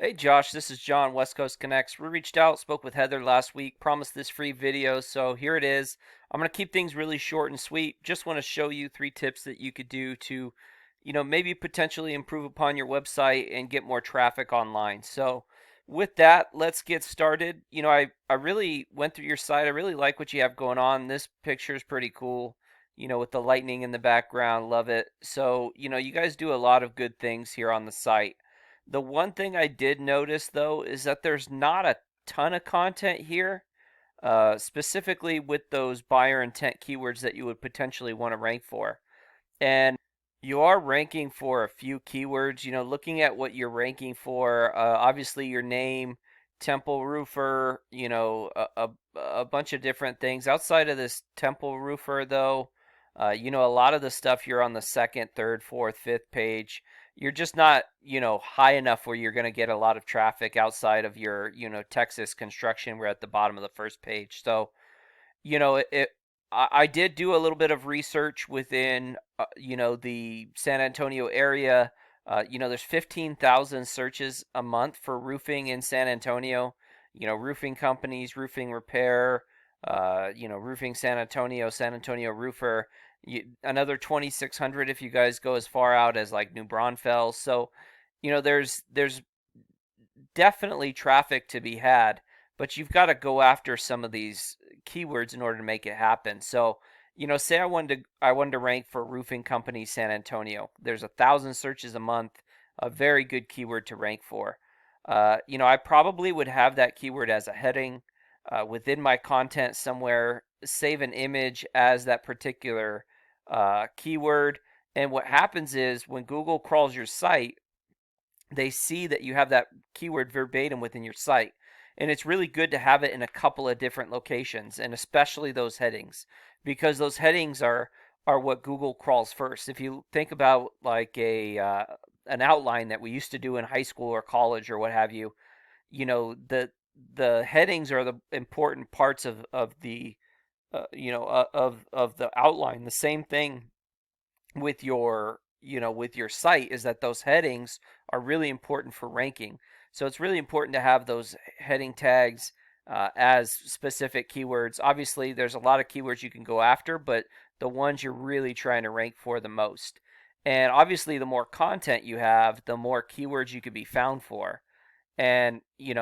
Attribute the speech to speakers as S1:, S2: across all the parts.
S1: Hey Josh, this is John, West Coast Connects. We reached out, spoke with Heather last week, promised this free video, so here it is. I'm going to keep things really short and sweet. Just want to show you 3 tips that you could do to, maybe potentially improve upon your website and get more traffic online. So, with that, let's get started. I really went through your site. I really like what you have going on. This picture is pretty cool, with the lightning in the background. Love it. So, you guys do a lot of good things here on the site. The one thing I did notice though is that there's not a ton of content here, specifically with those buyer intent keywords that you would potentially want to rank for. And you are ranking for a few keywords, looking at what you're ranking for, obviously your name, temple roofer, a bunch of different things. Outside of this temple roofer, though, a lot of the stuff you're on the second, third, fourth, fifth page. You're just not, high enough where you're going to get a lot of traffic outside of your, Texas construction. We're at the bottom of the first page. So, I did do a little bit of research within, the San Antonio area. There's 15,000 searches a month for roofing in San Antonio. Roofing companies, roofing repair, roofing San Antonio roofer. Another 2,600 if you guys go as far out as like New Braunfels. So, there's definitely traffic to be had, but you've got to go after some of these keywords in order to make it happen. So, say I wanted to rank for roofing company San Antonio. There's 1,000 searches a month, a very good keyword to rank for. I probably would have that keyword as a heading within my content somewhere. Save an image as that particular keyword. And what happens is when Google crawls your site, they see that you have that keyword verbatim within your site. And it's really good to have it in a couple of different locations, and especially those headings, because those headings are what Google crawls first. If you think about like a an outline that we used to do in high school or college or what have you, the headings are the important parts of the of the outline. The same thing with your site is that those headings are really important for ranking. So it's really important to have those heading tags as specific keywords. Obviously, there's a lot of keywords you can go after, but the ones you're really trying to rank for the most. And obviously, the more content you have, the more keywords you could be found for. And,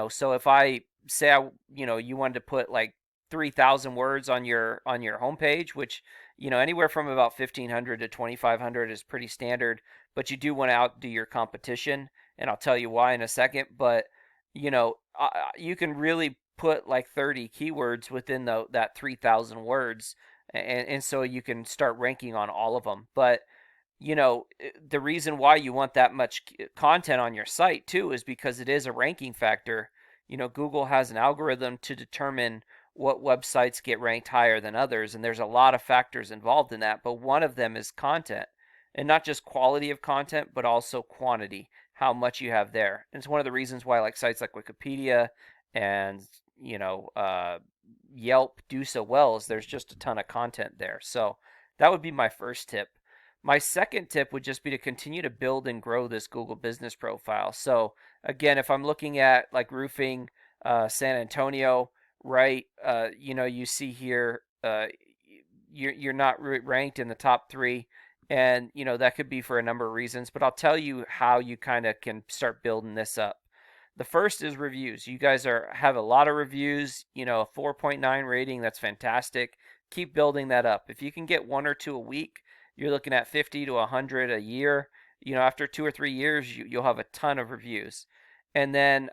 S1: so if I say you wanted to put like 3,000 words on your homepage, which, anywhere from about 1,500 to 2,500 is pretty standard, but you do want to outdo your competition, and I'll tell you why in a second. But, you can really put like 30 keywords within that 3,000 words, and so you can start ranking on all of them. But the reason why you want that much content on your site too is because it is a ranking factor. Google has an algorithm to determine what websites get ranked higher than others, and there's a lot of factors involved in that, but one of them is content. And not just quality of content, but also quantity, how much you have there. And it's one of the reasons why like sites like Wikipedia and, Yelp do so well is there's just a ton of content there. So that would be my first tip. My second tip would just be to continue to build and grow this Google business profile. So again, if I'm looking at like roofing San Antonio, right? You see here you're not ranked in the top three, and that could be for a number of reasons. But I'll tell you how you kind of can start building this up. The first is reviews. You guys have a lot of reviews. A 4.9 rating. That's fantastic. Keep building that up. If you can get one or two a week, you're looking at 50 to 100 a year. After 2 or 3 years, you'll have a ton of reviews. And then,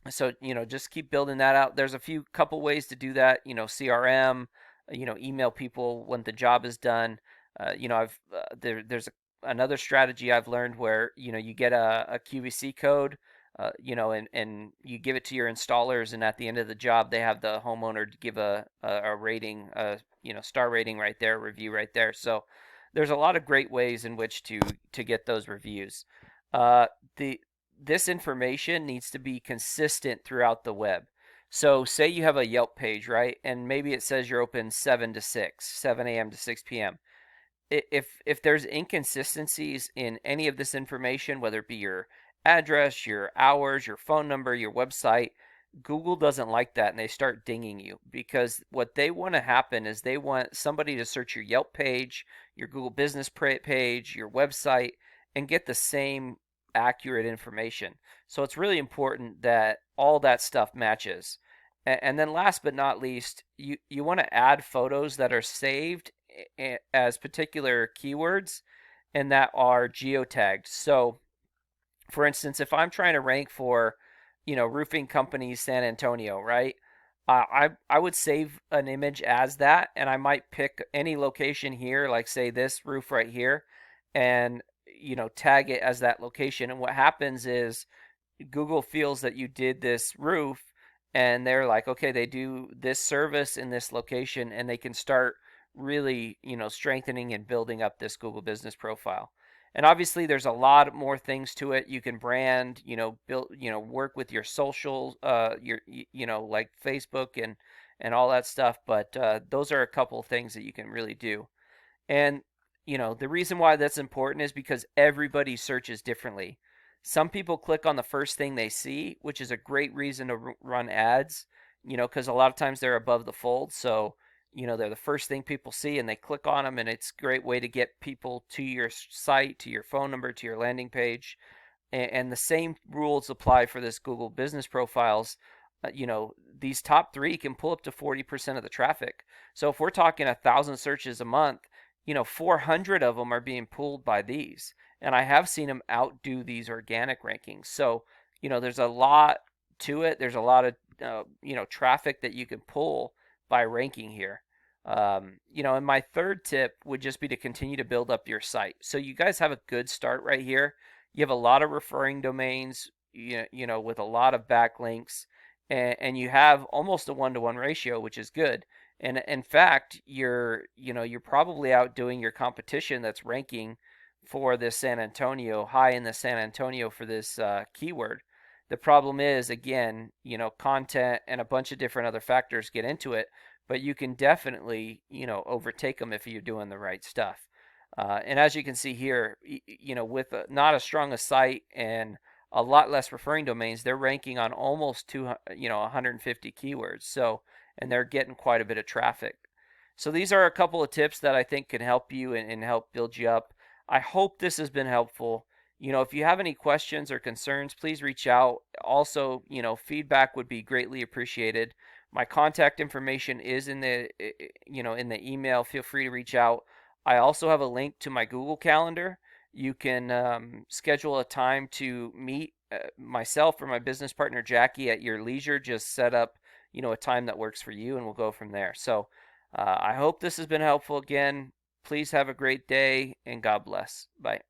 S1: so, just keep building that out. There's a couple ways to do that. CRM, email people when the job is done. There's another strategy I've learned where, you get a QVC code, and you give it to your installers, and at the end of the job, they have the homeowner give a rating, star rating right there, review right there. So there's a lot of great ways in which to get those reviews. The This information needs to be consistent throughout the web. So say you have a Yelp page, right? And maybe it says you're open 7 to 6, 7 a.m. to 6 p.m. If there's inconsistencies in any of this information, whether it be your address, your hours, your phone number, your website. Google doesn't like that and they start dinging you because what they want to happen is they want somebody to search your Yelp page, your Google business page, your website, and get the same accurate information. So it's really important that all that stuff matches. And then last but not least, you want to add photos that are saved as particular keywords and that are geotagged. So for instance, if I'm trying to rank for, roofing companies San Antonio, right? I would save an image as that, and I might pick any location here, like say this roof right here, and tag it as that location. And what happens is Google feels that you did this roof and they're like, okay, they do this service in this location and they can start really, strengthening and building up this Google business profile. And obviously there's a lot more things to it. You can brand, build, work with your social, like Facebook and all that stuff. But those are a couple of things that you can really do. And, the reason why that's important is because everybody searches differently. Some people click on the first thing they see, which is a great reason to run ads, because a lot of times they're above the fold. So, they're the first thing people see and they click on them, and it's a great way to get people to your site, to your phone number, to your landing page. And the same rules apply for this Google business profiles. These top three can pull up to 40% of the traffic. So if we're talking 1,000 searches a month, 400 of them are being pulled by these. And I have seen them outdo these organic rankings. So, there's a lot to it. There's a lot of, traffic that you can pull by ranking here. And my third tip would just be to continue to build up your site. So you guys have a good start right here. You have a lot of referring domains, with a lot of backlinks, and you have almost a 1-to-1 ratio, which is good. And in fact, you're probably outdoing your competition that's ranking for this San Antonio, high in the San Antonio for this keyword. The problem is, again, content and a bunch of different other factors get into it, but you can definitely, overtake them if you're doing the right stuff. And as you can see here, with not as strong a site and a lot less referring domains, they're ranking on almost 150 keywords. So, and they're getting quite a bit of traffic. So these are a couple of tips that I think can help you and help build you up. I hope this has been helpful. If you have any questions or concerns, please reach out. Also, feedback would be greatly appreciated. My contact information is in the in the email. Feel free to reach out. I also have a link to my Google Calendar. You can schedule a time to meet myself or my business partner Jackie at your leisure. Just set up, a time that works for you, and we'll go from there. So I hope this has been helpful. Again, please have a great day, and God bless. Bye.